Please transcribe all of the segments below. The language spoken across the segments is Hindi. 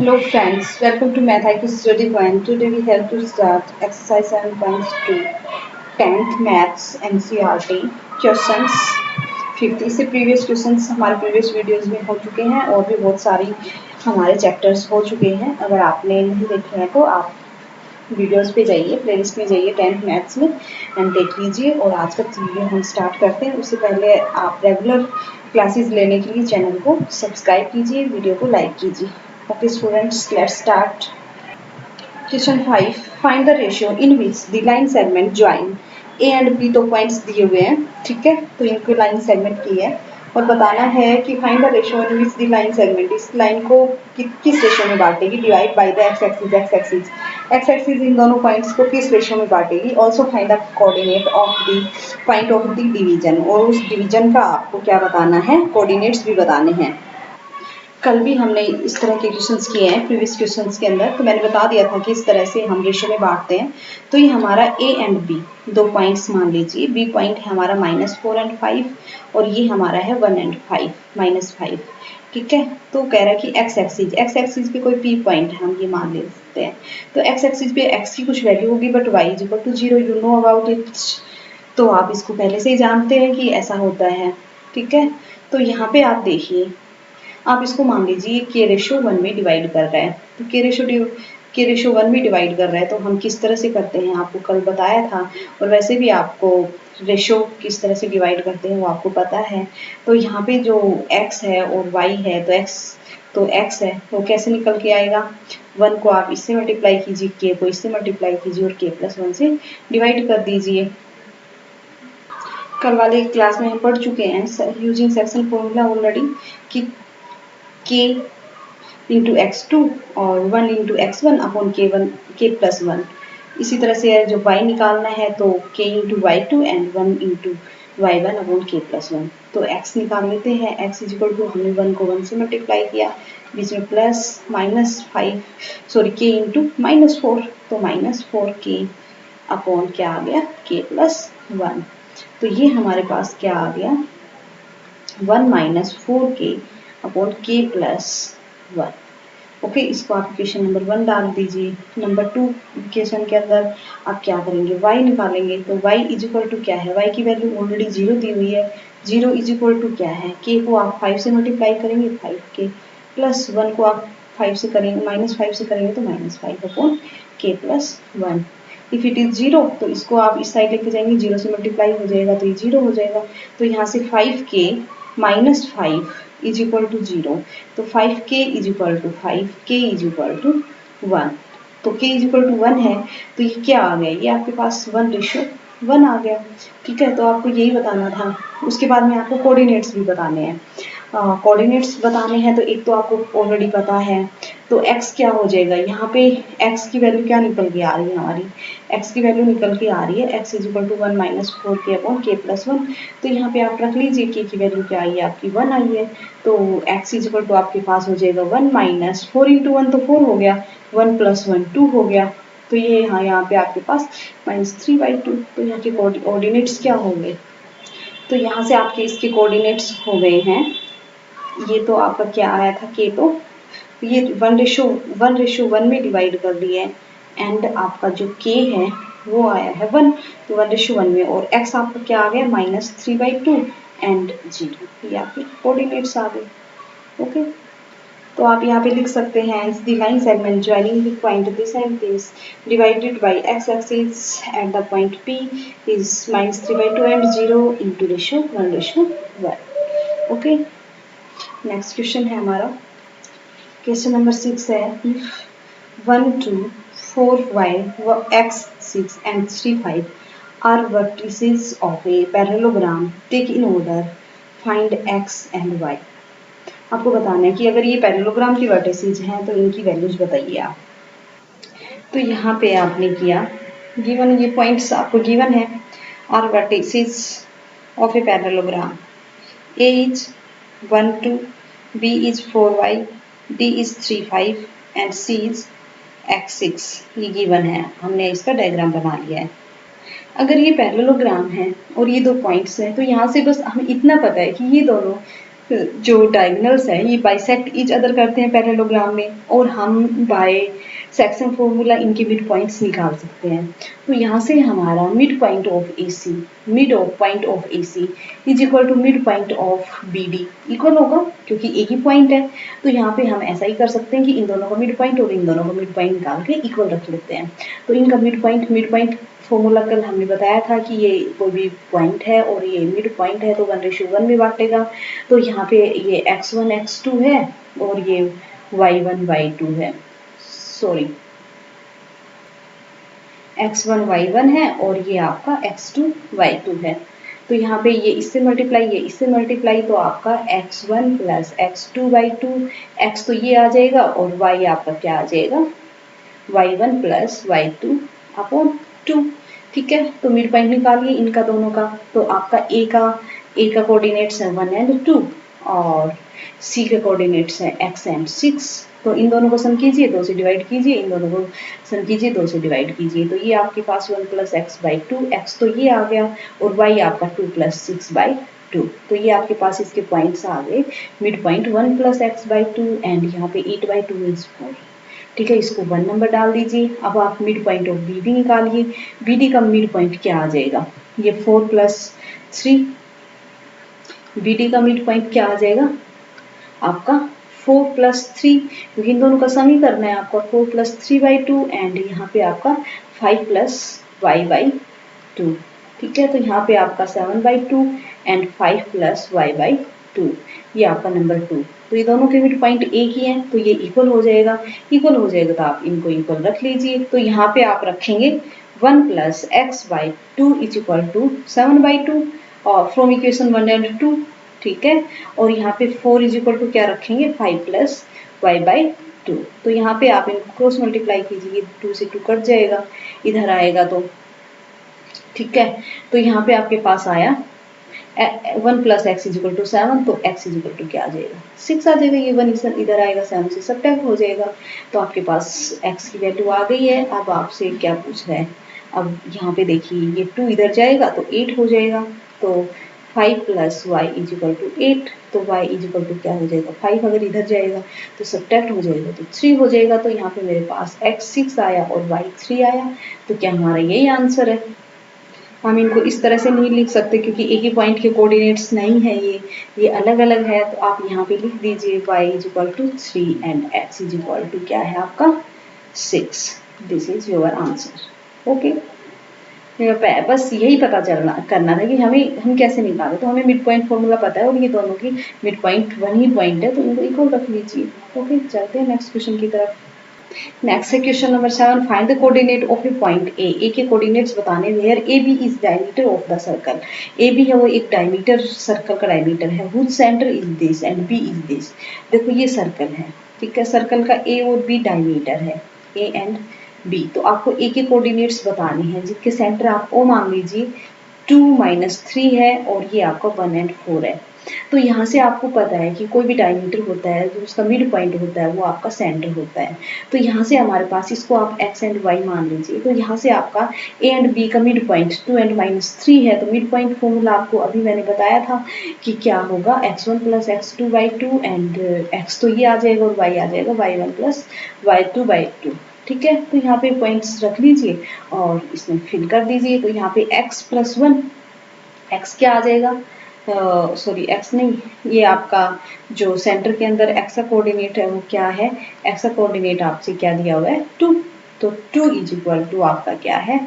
Hello friends, welcome to Math IQ Study Point. Today we have to start exercise 7.2 10th Maths NCERT questions 50 से प्रीवियस क्वेश्चंस हमारे प्रीवियस वीडियोस में हो चुके हैं और भी बहुत सारी हमारे चैप्टर्स हो चुके हैं। अगर आपने नहीं देखे हैं तो आप वीडियोस पे जाइए, प्लेलिस्ट में जाइए 10th मैथ्स में एंड देख लीजिए। और आज का वीडियो हम स्टार्ट करते हैं। उससे पहले आप रेगुलर क्लासेस लेने के लिए चैनल को सब्सक्राइब कीजिए, वीडियो को लाइक कीजिए। Okay students, let's start. Question 5, find the ratio in which the line segment join A and B. तो पॉइंट्स दिए हुए हैं, ठीक है, तो इनको लाइन सेगमेंट की है और बताना है कि find the ratio in which the line segment, इस लाइन को किस रेशियो में बांटेगी। Divide by the X axis, X axis इन दोनों पॉइंट्स को किस रेशियो में बांटेगी। Also find the coordinate of the point of the division, और उस डिवीजन का आपको क्या बताना है, कोऑर्डिनेट्स भी बताने हैं। कल भी हमने इस तरह के क्वेश्चंस किए हैं प्रीवियस क्वेश्चंस के अंदर, तो मैंने बता दिया था कि इस तरह से हम रेशियो में बांटते हैं। तो ये हमारा ए एंड बी दो पॉइंट्स मान लीजिए। बी पॉइंट है हमारा -4 एंड 5 और ये हमारा है 1 एंड 5 -5, ठीक है। तो कह रहा है कि एक्स एक्सिस पे कोई पी पॉइंट है, हम ये मान लेते हैं। तो एक्स एक्सिस पे एक्स की कुछ वैल्यू होगी but y is equal to 0, you know about it. तो आप इसको पहले से ही जानते हैं कि ऐसा होता है, ठीक है। तो यहाँ पे आप देखिए, आप इसको मान लीजिए के रेशो 1 में डिवाइड कर रहा है। तो के रेशो 1 में डिवाइड कर रहा है तो हम किस तरह से करते हैं आपको कल बताया था, और वैसे भी आपको रेशो किस तरह से डिवाइड करते हैं वो आपको पता है। तो यहाँ पे जो x है और y है, तो x है वो कैसे निकल के आएगा। 1 को आप इससे मल्टीप्लाई कीजिए, k को इससे मल्टीप्लाई कीजिए और k+1 से डिवाइड कर दीजिए। कल वाले क्लास में हम पढ़ चुके हैं यूजिंग सेक्शन फॉर्मूला ऑलरेडी कि k इंटू x2 और 1 इंटू x1 अपॉन k+1। इसी तरह से जो y निकालना है तो k into y2 and 1 into y1 upon k+1। तो x निकाल लेते हैं। x इज इक्वल टू, हमने 1 को 1 से मल्टीप्लाई किया, बीच में प्लस k इंटू -4, तो -4k अपॉन क्या आ गया, k+1। तो ये हमारे पास क्या आ गया, 1 - 4k अपॉन k+1। ओके, इसको आप इक्वेशन नंबर 1 डाल दीजिए। नंबर 2 इक्वेशन के अंदर आप क्या करेंगे, y निकालेंगे। तो y इज इक्वल टू क्या है, y की वैल्यू ऑलरेडी 0 दी हुई है। 0 इज इक्वल टू क्या है, k को आप 5 से मल्टीप्लाई करेंगे 5k, प्लस 1 को आप 5 से करेंगे -5 से करेंगे तो -5 upon k+1। If it is 0 तो इसको आप इस साइड लेके जाएंगे, 0 से मल्टीप्लाई हो जाएगा तो ये 0 हो जाएगा। तो यहाँ से 5k -5 इज इक्वल टू 0, तो 5k इज इक्वल टू 1। तो k इज इक्वल टू 1 है तो ये क्या आ गया, ये आपके पास 1:1 आ गया, ठीक है। तो आपको यही बताना था। उसके बाद में आपको कोऑर्डिनेट्स भी बताने हैं। कोऑर्डिनेट्स बताने हैं तो एक तो आपको ऑलरेडी पता है, तो x क्या हो जाएगा, यहाँ पे x की वैल्यू क्या निकल के आ रही है, हमारी x की वैल्यू निकल के आ रही है x is equal to 1 - 4k upon k+1। तो यहाँ पे आप रख लीजिए k की वैल्यू क्या आई है, आपकी 1 आई है। तो x इज इक्वल टू आपके पास हो जाएगा 1 - 4 इंटू 1 तो 4 हो गया, 1 + 1 2 हो गया। तो ये यहाँ पे आपके पास -3/2। तो यहाँ के कोऑर्डिनेट्स क्या होंगे, तो यहाँ से आपके इसके कोऑर्डिनेट्स हो गए हैं। ये तो आपका क्या आया था, k, तो ये 1:1 में डिवाइड कर दिए एंड आपका जो k है वो आया है 1, तो 1:1 में। और x आपका क्या आ गया, -3/2 एंड 0। ये आपके कोऑर्डिनेट्स आ गए। ओके, तो आप यहाँ पे लिख सकते हैं the line segment joining the point this and this divided by x axis at the point P is -3/2 and 0 into ratio 1:1। Okay, next question है हमारा क्वेश्चन नंबर 6 है, if 1 2 4 5 x 6 and 3 5 are vertices of a parallelogram, take in order, find x and y। आपको बताना है कि अगर ये पैरेललोग्राम की वर्टिसेस हैं तो इनकी वैल्यूज बताइए आप। तो यहाँ पे आपने किया, गिवन ये पॉइंट्स आपको गिवन है, are vertices of a parallelogram, a is 1 2, b is 4y, d is 3 5 and c is x 6। ये गिवन है, हमने इसका डायग्राम बना लिया है। अगर ये पैरेललोग्राम है और ये दो पॉइंट्स हैं तो यहाँ से बस हमें इतना पता है कि ये दोनों जो डायगोनल्स हैं ये बाइसेक्ट ईच अदर करते हैं पैरेललोग्राम में, और हम बाय सेक्शन फॉर्मूला इनके मिड पॉइंट्स निकाल सकते हैं। तो यहाँ से हमारा mid point of A C, mid of point of A C is equal to mid point of B D equal होगा, क्योंकि एक ही पॉइंट है। तो यहाँ पे हम ऐसा ही कर सकते हैं कि इन दोनों का मिड पॉइंट और इन दोनों का मिड पॉइंट निकाल के इक्वल रख लेते हैं। तो इनका मिड पॉइंट फॉर्मूला कल हमने बताया था कि ये कोई भी पॉइंट है और ये मिड पॉइंट है तो 1:1 में बांटेगा। तो यहाँ पे ये x1 x2 है और ये y1 y2 है, सॉरी x1 y1 है और ये आपका x2 y2 है। तो यहाँ पे ये इससे मल्टीप्लाई, ये इससे मल्टीप्लाई, तो आपका x1 plus x2 y2, x तो ये आ जाएगा और y आपका क्या आ जाएगा, y1 प्लस y2 अपॉन 2। ठीक है, तो मिड पॉइंट निकालिए इनका दोनों का। तो आपका ए का कोऑर्डिनेट्स है 1 और 2 और सी के कोऑर्डिनेट्स है x और 6। तो इन दोनों को सम कीजिए, 2 से डिवाइड कीजिए, इन दोनों को सम कीजिए, 2 से डिवाइड कीजिए। तो ये आपके पास 1 प्लस एक्स बाई 2, एक्स तो ये आ गया और y आपका 2 प्लस 6 बाई 2। तो ये आपके पास इसके पॉइंट्स आ गए। Mid point 1 plus x by 2 and यहाँ पे 8 बाई 2 इज 4। ठीक है, इसको 1 नंबर डाल दीजिए। अब आप mid point of B D निकालिए। बी डी का मिड पॉइंट क्या आ जाएगा, ये 4 प्लस 3। बी डी का मिड पॉइंट क्या आ जाएगा आपका 4 प्लस 3, क्योंकि इन दोनों का सम ही करना है आपका। 4 प्लस 3 बाई 2 एंड यहाँ पे आपका 5 प्लस वाई बाई 2। ठीक है, तो यहाँ पे आपका 7 by 2 and 5 plus y by 2, ये आपका नंबर 2। तो ये दोनों के मिड पॉइंट एक ही हैं, तो ये इक्वल हो जाएगा। इक्वल हो जाएगा तो आप इनको इक्वल रख लीजिए। तो यहाँ पे आप रखेंगे 1 plus x by 2 is equal to 7 by 2 और फ्रॉम इक्वेशन 1 एंड 2। ठीक है, और यहाँ पे 4 इज इक्वल टू क्या रखेंगे, 5 प्लस वाई बाई 2। तो यहाँ पे आप इनको क्रॉस मल्टीप्लाई कीजिए, 2 से 2 कट जाएगा, इधर आएगा तो ठीक है। तो यहाँ पे आपके पास आया 1 plus x is equal to 7, तो x इज इक्वल टू क्या आ जाएगा, 6 आ जाएगा। ये 1 इधर आएगा, 7 से सब्ट्रैक्ट हो जाएगा। तो आपके पास x की वैल्यू आ गई है। अब आपसे क्या पूछ रहा है, अब यहाँ पे देखिए ये 2 इधर जाएगा तो 8 हो जाएगा। तो 5 plus y is equal to 8, तो y इज इक्वल टू क्या हो जाएगा, 5 अगर इधर जाएगा तो सब्ट्रैक्ट हो जाएगा तो 3 हो जाएगा। तो यहाँ पे मेरे पास x 6 आया और y 3 आया। तो क्या हमारा यही आंसर है। हम इनको इस तरह से नहीं लिख सकते क्योंकि एक ही पॉइंट के कोऑर्डिनेट्स नहीं है, ये अलग अलग है। तो आप यहाँ पे लिख दीजिए y is equal to 3 and x is equal to क्या है आपका 6। This is your answer. Okay, बस यही पता करना था कि हम कैसे निकालें। तो हमें मिड पॉइंट फॉर्मूला पता है और ये दोनों की मिड पॉइंट 1 ही पॉइंट है, तो इनको इक्वल रख लीजिए। ओके, चलते हैं नेक्स्ट क्वेश्चन की तरफ। नेक्स्ट है question number 7, find the coordinate of a point A. A के कोऑर्डिनेट्स बताने where A B is diameter of the circle. A B है वो एक डायमीटर, सर्कल का डायमीटर है। Whose centre is this and B is this. देखो ये सर्कल है, ठीक है, सर्कल का ए और बी डायमीटर है, ए एंड बी। तो आपको ए के कोऑर्डिनेट्स बताने हैं जिसके सेंटर आप ओ मान लीजिए 2 - 3 है और ये आपका 1 और 4 है। तो यहाँ से आपको पता है कि कोई भी डायमीटर होता है जो उसका मिड पॉइंट होता है वो आपका सेंटर होता है। तो यहाँ से हमारे पास इसको आप x एंड y मान लीजिए। तो यहाँ से आपका a एंड b का मिड पॉइंट 2 और -3 है। तो मिड पॉइंट फॉर्मूला आपको अभी मैंने बताया था कि क्या होगा, x1 plus x2 by 2 and x तो ये आ जाएगा और y आ जाएगा y1 प्लस y2 बाई 2। ठीक है, तो यहाँ पे पॉइंट्स रख लीजिए और इसमें फिल कर दीजिए। तो यहाँ पे x प्लस 1, x क्या आ जाएगा, सॉरी x नहीं, ये आपका जो सेंटर के अंदर x का कोऑर्डिनेट है वो क्या है, x का कोऑर्डिनेट आपसे क्या दिया हुआ है 2। तो 2 इज इक्वल टू आपका क्या है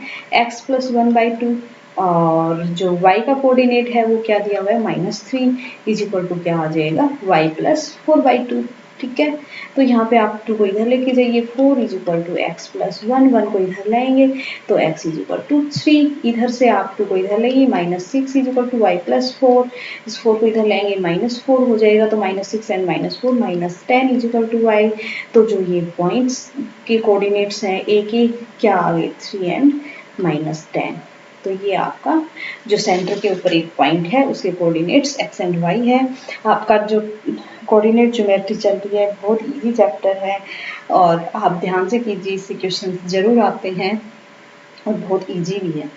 x प्लस 1 बाई 2 और जो y का कोऑर्डिनेट है वो क्या दिया हुआ है -3 इज इक्वल टू क्या आ जाएगा y प्लस 4 बाई 2। ठीक है, तो यहाँ पे आप 2 को इधर लेके जाइए, 4 is equal to x plus 1, 1 को इधर लाएंगे तो x इज इक्वल टू 3। इधर से आप 2 को इधर लेंगे, -6 is equal to y plus 4, इस 4 को इधर लेंगे -4 हो जाएगा। तो -6 and -4 -10 is equal to y। तो जो ये पॉइंट्स के कोऑर्डिनेट्स हैं ए के क्या आ गए 3 एंड -10। तो ये आपका जो सेंटर के ऊपर एक पॉइंट है उसके कोऑर्डिनेट्स x एंड y है। आपका जो कोऑर्डिनेट ज्योमेट्री चल रही है बहुत इजी चैप्टर है और आप ध्यान से कीजिए, इससे क्वेश्चन जरूर आते हैं और बहुत इजी भी है।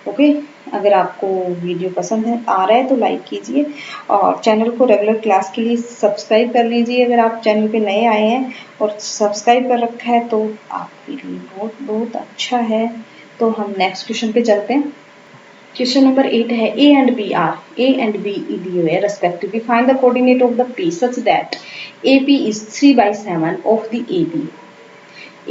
ओके, अगर आपको वीडियो पसंद है आ रहा है तो लाइक कीजिए और चैनल को रेगुलर क्लास के लिए सब्सक्राइब कर लीजिए। अगर आप चैनल पे नए आए हैं और सब्सक्राइब कर रखा है तो आपके लिए बहुत बहुत अच्छा है। तो हम नेक्स्ट क्वेश्चन पे चलते हैं। क्वेश्चन नंबर 8 है A and B दिए हुए respectively find the coordinate of the P such that AP is 3/7 of the AB।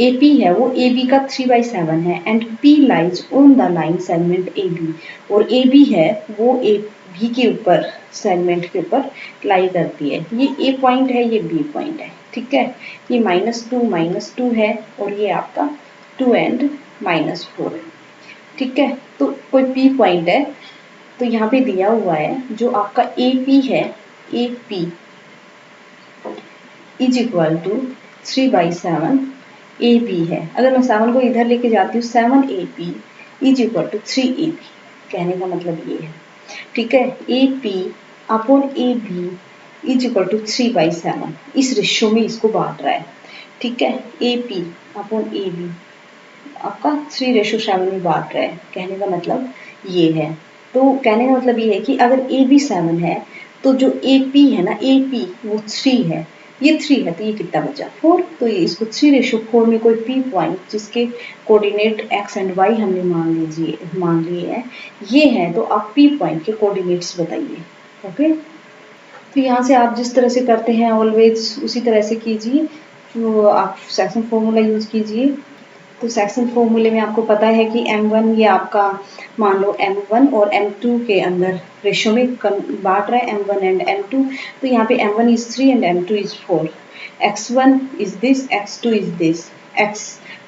AP है वो AB का 3/7 है and P lies on the line segment AB, और AB है वो AB के ऊपर सेगमेंट के ऊपर लाई करती है। ये A पॉइंट है, ये B पॉइंट है, ठीक है। ये -2 है और ये आपका 2 एंड -4 है, ठीक है। तो कोई P पॉइंट है तो यहाँ पे दिया हुआ है जो आपका AP है, AP is equal to 3/7 AB है। अगर मैं 7 को इधर लेके जाती हूँ 7AP is equal to 3AB, कहने का मतलब ये है, ठीक है। AP upon AB is equal to 3/7, इस रेशियो में इसको बांट रहा है, ठीक है। AP अपॉन AB आपका 3:7 में बांट रहा है, कहने का मतलब ये है। तो कहने का मतलब ये है कि अगर AB 7 है तो जो AP है ना, AP वो 3 है, ये 3 है तो ये कितना बचा 4। तो ये इसको 3:4 में कोई P पॉइंट जिसके कोऑर्डिनेट x एंड y हमने मान लिए हैं ये है, तो आप P पॉइंट के कोऑर्डिनेट्स बताइए। ओके, तो यहाँ से आप जिस तरह से करते हैं ऑलवेज उसी तरह से कीजिए। तो आप सेक्शन फॉर्मूला यूज़ कीजिए। तो सेक्शन फॉर्मूले में आपको पता है कि M1 ये आपका मान लो M1 और M2 के अंदर रेशियो में बांट रहा है M1 एंड M2। तो यहाँ पे M1 is 3 and M2 is 4। X1 is this, X2 is this,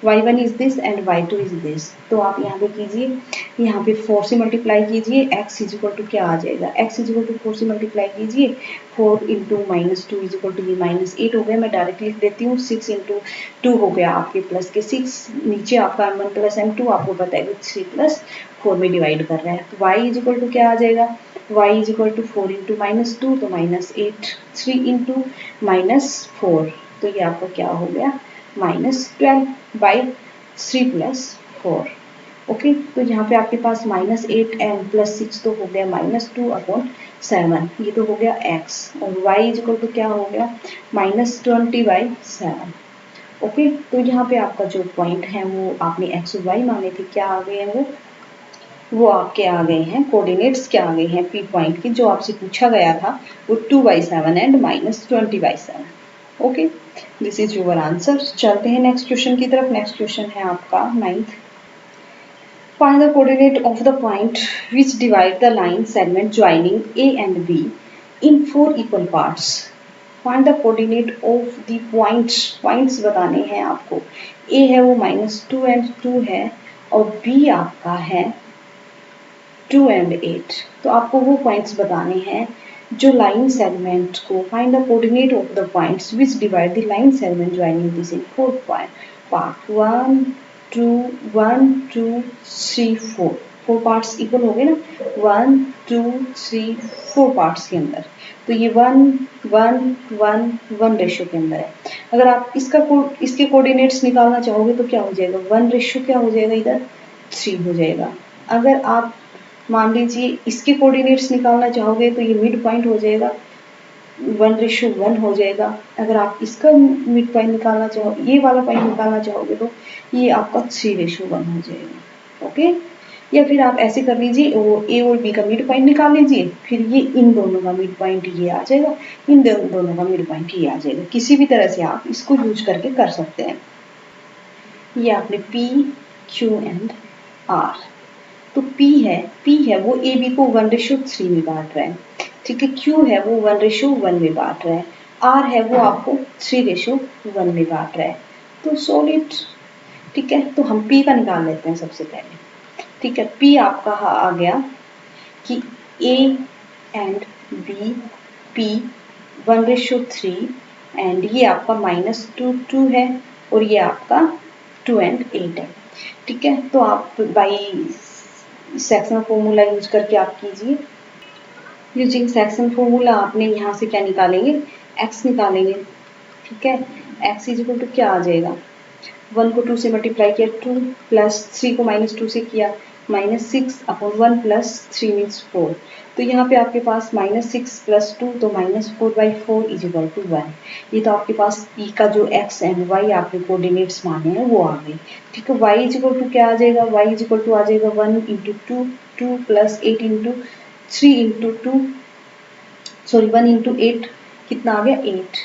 Y1 is this and Y2 is this. तो आप यहाँ पे कीजिए, यहाँ पे 4 से मल्टीप्लाई कीजिए, x इज इक्वल टू क्या आ जाएगा, x इज इक्वल टू 4 से मल्टीप्लाई कीजिए, 4 इंटू -2 इज इक्वल टू ये -8 हो गया। मैं डायरेक्ट लिख देती हूँ, 6 इंटू 2 हो गया आपके प्लस के 6, नीचे आपका M1 प्लस M2 आपको पता है कि 3 प्लस 4 में डिवाइड कर रहा है। तो y इज इक्वल टू क्या आ जाएगा, y is equal to 4 into -2 तो -8, 3 इंटू -4 तो ये आपका क्या हो गया -12/3 प्लस 4। ओके, तो यहाँ पे आपके पास -8 एंड प्लस 6 तो हो गया -2/7, ये तो हो गया x, और y इज इक्वल टू क्या हो गया -20/7। ओके, तो यहाँ पे आपका जो पॉइंट है वो आपने x और y माने थे, क्या आ गए हैं वो आपके आ गए हैं कोऑर्डिनेट्स, क्या आ गए हैं P पॉइंट की, जो आपसे पूछा गया था वो 2/7 and -20/7। Okay, this is your answer. चलते हैं नेक्स्ट क्वेश्चन की तरफ। नेक्स्ट क्वेश्चन है आपका 9th। Find the coordinate of the point which divide the line segment joining A and B in 4 equal parts. Find the coordinate of the points. Points बताने हैं आपको। A है वो -2 and 2 है और B आपका है 2 and 8। तो आपको वो पॉइंट्स बताने हैं जो लाइन सेगमेंट को find the coordinate of the points which divide the line segment joining this in 4 part 1 2 1 2 3 4। 4 parts equal हो गए ना, 1 2 3 4 पार्ट्स के अंदर। तो ये 1 1 1 1 रेशियो के अंदर है। अगर आप इसके कोऑर्डिनेट्स निकालना चाहोगे तो क्या हो जाएगा, 1 रेशियो क्या हो जाएगा इधर 3 हो जाएगा। अगर आप मान लीजिए इसके कोऑर्डिनेट्स निकालना चाहोगे तो ये मिड पॉइंट हो जाएगा, 1:1 हो जाएगा। अगर आप इसका मिड पॉइंट निकालना चाहो, ये वाला पॉइंट निकालना चाहोगे तो ये आपका 3:1 हो जाएगा। ओके, या फिर आप ऐसे कर लीजिए, वो ए और बी का मिड पॉइंट निकाल लीजिए, फिर ये इन दोनों का मिड पॉइंट ये आ जाएगा, इन दोनों का मिड पॉइंट ये आ जाएगा। किसी भी तरह से आप इसको यूज करके कर सकते हैं। ये आपने P Q एंड R। तो P है वो AB को 1:3 में बांट रहा है, ठीक है। Q है वो 1:1 में बांट रहा है, R है वो आपको 3:1 में बांट रहा है। तो सॉलिड, ठीक है। तो हम P का निकाल लेते हैं सबसे पहले, ठीक है। P आपका आ गया कि A and B, P 1:3 and ये आपका -2 है और ये आपका 2 एंड 8 है, ठीक है। तो आप बाई सेक्शन फॉर्मूला यूज करके आप कीजिए। यूजिंग सेक्शन फॉर्मूला आपने यहाँ से क्या निकालेंगे, x निकालेंगे, ठीक है। x इज इक्वल टू क्या आ जाएगा, 1 को 2 से मल्टीप्लाई किया 2 प्लस 3 को -2 से किया -6 अपॉन 1 प्लस 3 मीन्स 4। तो यहाँ पे आपके पास -6 प्लस 2 तो -4/4 इज इक्वल टू 1। ये तो आपके पास p का जो x एंड y आपने कोऑर्डिनेट्स माने हैं वो आ गए। ठीक है, y इज इक्वल टू क्या आ जाएगा, y इज इक्वल टू आ जाएगा 1 into 2, 2 plus 8 into 3 into 2, sorry 1 into 8 कितना आ गया 8,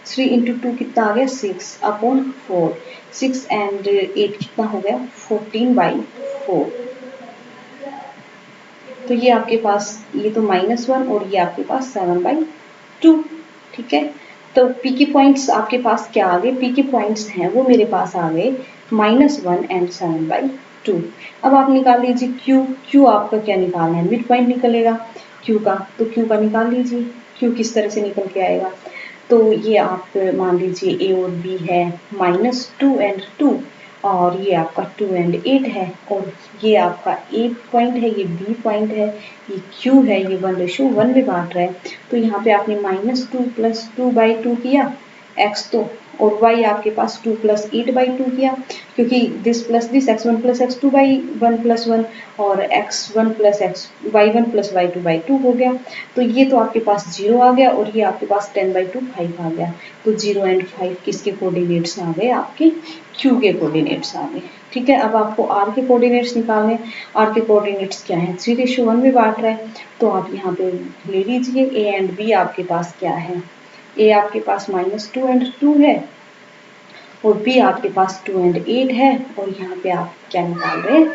3 इंटू 2 कितना आ गया 6 अपॉन 4, 6 एंड 8 कितना हो गया 14/4। तो ये आपके पास, ये तो -1 और ये आपके पास 7/2। ठीक है, तो p के पॉइंट्स आपके पास क्या आ गए, p के पॉइंट्स हैं वो मेरे पास आ गए -1 एंड 7/2। अब आप निकाल लीजिए q, q आपका क्या निकालना है, मिड पॉइंट निकलेगा q का, तो q का निकाल लीजिए। q किस तरह से निकल के आएगा, तो ये आप मान लीजिए a और b है -2 एंड 2, और ये आपका 2 एंड 8 है, और ये आपका a पॉइंट है, ये b पॉइंट है, ये q है, ये 1:1 में बांट रहा है। तो यहाँ पे आपने -2 प्लस 2/2 किया x तो, और y आपके पास 2 प्लस 8/2 किया, क्योंकि this plus this x1 plus x2/1 plus 1 और x1 plus y1 plus y2/2 हो गया। तो ये तो आपके पास 0 आ गया, और ये आपके पास 10/2 5 आ गया। तो 0 एंड 5 किसके कोऑर्डिनेट्स आ गए, आपके q के कोऑर्डिनेट्स आ गए। ठीक है, अब आपको r के कोऑर्डिनेट्स निकालने, r के कोऑर्डिनेट्स क्या है, 3:1 में बांट रहा है, तो आप यहाँ पे ले लीजिए a एंड b आपके पास क्या है, a आपके पास -2 एंड 2 है, और b आपके पास 2 एंड 8 है, और यहाँ पे आप क्या निकाल रहे हैं,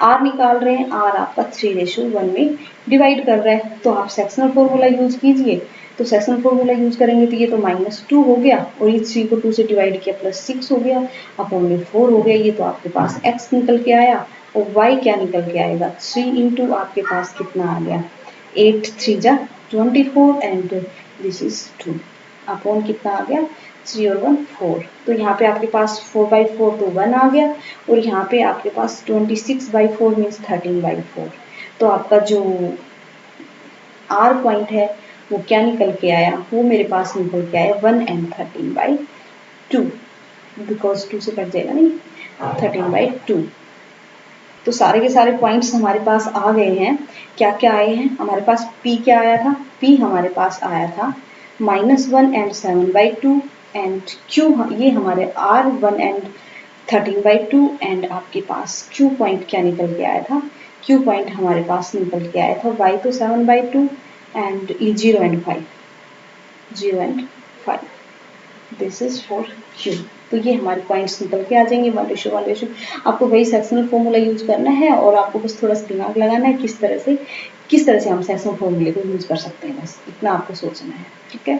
r निकाल रहे हैं। r आपका 3:1 में डिवाइड कर रहा है, तो आप सेक्शनल फॉर्मूला यूज कीजिए। तो सेक्शनल फॉर्मूला यूज करेंगे तो ये तो -2 हो गया, और ये 3 को 2 से डिवाइड किया +6 हो गया, अपॉन में 4 हो गया। ये तो आपके पास x निकल के आया, और y क्या निकल के आएगा, 3 इंटू आपके पास कितना आ गया 8 3 जा 24 एंड दिस इज 2 अपॉन कितना आ गया 3 और 1 4। तो यहाँ पे आपके पास 4/4 तो 1 आ गया, और यहाँ पे आपके पास 26/4 मीन्स 13/4। तो आपका जो R पॉइंट है वो क्या निकल के आया, वो मेरे पास निकल के आया 1 एंड 13/2, बिकॉज 2 से कट जाएगा नहीं, 13/2। तो सारे के सारे पॉइंट्स हमारे पास आ गए हैं। क्या क्या आए हैं हमारे पास, P क्या आया था, P हमारे पास आया था -1 एंड 7/2, एंड Q ये हमारे R 1 एंड 13/2, एंड आपके पास Q पॉइंट क्या निकल के आया था, Q पॉइंट हमारे पास निकल के आया था y तो 7/2 and 0 and 5, 0 and 5, this is for Q। तो ये हमारे पॉइंट्स निकल के आ जाएंगे 1:1। आपको वही सेक्शनल फॉर्मूला यूज करना है, और आपको बस थोड़ा सा दिमाग लगाना है किस तरह से हम सेक्शनल फॉर्मूले को यूज कर सकते हैं, बस इतना आपको सोचना है। ठीक है,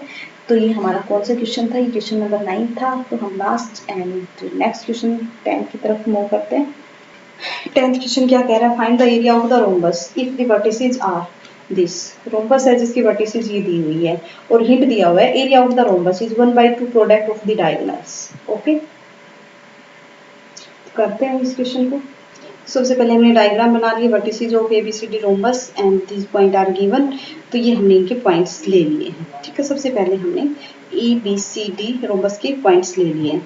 तो ये हमारा कौन सा क्वेश्चन था, ये क्वेश्चन नंबर 9 था। तो हम लास्ट एंड नेक्स्ट क्वेश्चन 10 की तरफ मूव करते हैं। 10th क्वेश्चन क्या कह रहा है, find the area of the rhombus if the vertices are this. Rhombus है जिसकी वर्टिसेस ये दी हुई है, और हिंट दिया हुआ है area of the rhombus is 1/2 product of the diagonals. Okay, करते हैं इस क्वेश्चन को। सबसे पहले हमने डायग्राम बना लिए, vertices of ABCD rhombus and this point are given. तो ये हमने इनके पॉइंट्स ले लिए हैं। ठीक है, सबसे पहले हमने ABCD रोम्बस के पॉइंट्स ले लिए हैं।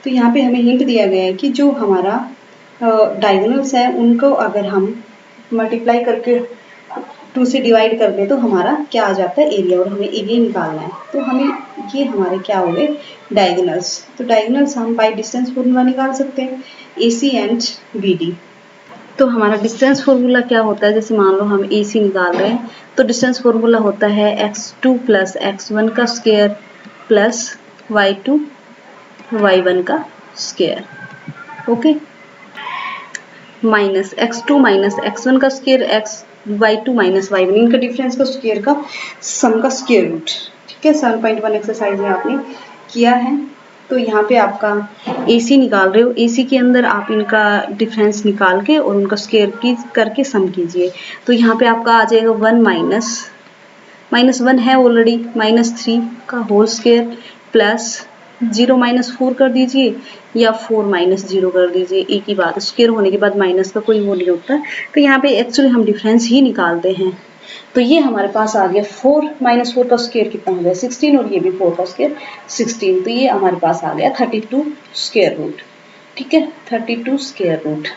तो यहाँ पे हमें हिंट दिया गया है कि जो हमारा डायगोनल्स है उनको अगर हम मल्टीप्लाई करके 2 से डिवाइड कर दें तो हमारा क्या आ जाता है एरिया, और हमें एरिया निकालना है। तो हमें ये हमारे क्या हो गए डायगोनल्स। तो डायगोनल्स हम बाय डिस्टेंस फॉर्मूला निकाल सकते हैं, AC एंड BD। तो हमारा डिस्टेंस फॉर्मूला क्या होता है, जैसे मान लो हम AC निकाल रहे हैं तो डिस्टेंस फॉर्मूला होता है x2 प्लस x1 का स्क्वायर प्लस y2 y1 का square, okay, minus x2 minus x1 का स्क्वायर y2 माइनस y1 इनका डिफरेंस का स्क्वायर का सम का स्क्वायर रूट। ठीक है, 7.1 एक्सरसाइज में आपने किया है। तो यहाँ पे आपका AC निकाल रहे हो, AC के अंदर आप इनका डिफरेंस निकाल के और उनका स्क्वायर की करके सम कीजिए। तो यहाँ पे आपका आ जाएगा 1 माइनस 1 है ऑलरेडी, -3 का होल स्क्वायर प्लस 0 - 4 कर दीजिए, या 4 - 0 कर दीजिए, एक ही बात। स्क्वायर होने के बाद माइनस का कोई वो नहीं होता। तो यहाँ पे एक्चुअली हम डिफरेंस ही निकालते हैं। तो ये हमारे पास आ गया 4 - 4 का स्क्वायर कितना हो गया 16, और ये भी 4 का स्क्वायर 16। तो ये हमारे पास आ गया 32 स्क्वायर रूट। ठीक है, 32 स्क्वायर रूट।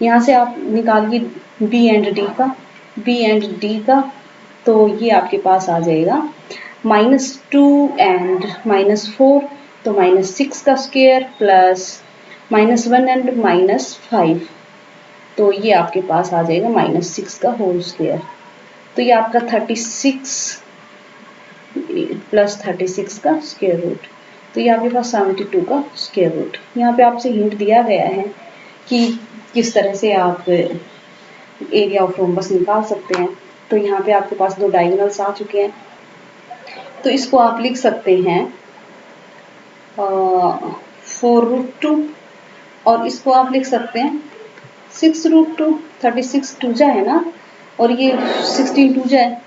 यहाँ से आप निकालिए बी एंड डी का, तो ये आपके पास आ जाएगा -2 एंड -4, तो -6 का स्क्वायर प्लस -1 एंड -5, तो ये आपके पास आ जाएगा -6 का होल स्क्वायर। तो ये आपका 36 प्लस 36 का स्क्वायर रूट, तो ये आपके पास 72 का स्क्वायर रूट। यहाँ पे आपसे हिंट दिया गया है कि किस तरह से आप एरिया ऑफ रोम्बस निकाल सकते हैं। तो यहाँ पे आपके पास दो डायगोनल्स आ चुके हैं, तो इसको आप लिख सकते हैं 4√2, और इसको आप लिख सकते हैं 6√2। 36 टूजा है ना, और ये 16 टूजा है,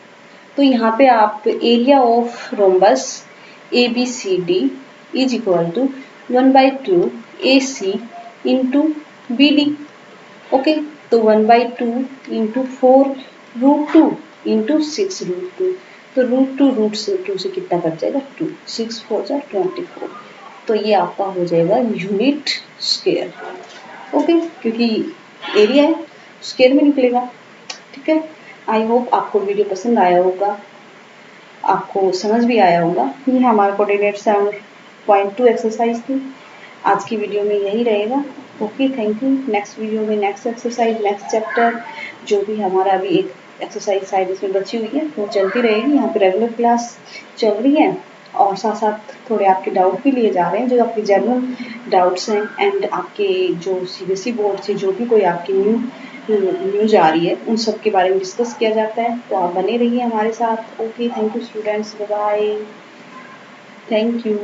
तो यहाँ पे आप area of rhombus ABCD is equal to 1/2 AC into BD। Okay, तो 1/2 इंटू 4√2 इंटू 6√2, तो √2 से कितना कट जाएगा 2, 6 4 जा 24, तो ये आपका हो जाएगा यूनिट स्क्वायर। ओके, क्योंकि एरिया है स्क्वायर में निकलेगा। ठीक है, आई होप आपको वीडियो पसंद आया होगा, आपको समझ भी आया होगा। ये हमारा कोऑर्डिनेट 7.2 एक्सरसाइज थी। आज की वीडियो में यही रहेगा। Okay, thank you. Next video में नेक्स्ट एक्सरसाइज, नेक्स्ट चैप्टर, जो भी हमारा अभी एक एक्सरसाइज साइड इसमें बची हुई है वो चलती रहेगी। यहाँ पे रेगुलर क्लास चल रही है, और साथ साथ थोड़े आपके डाउट भी लिए जा रहे हैं, जो आपके जनरल डाउट्स हैं, एंड आपके जो CBSE बोर्ड से जो भी कोई आपकी न्यूज आ रही है उन सब के बारे में डिस्कस किया जाता है। तो आप बने रहिए हमारे साथ। Okay, thank you students, bye bye, thank you.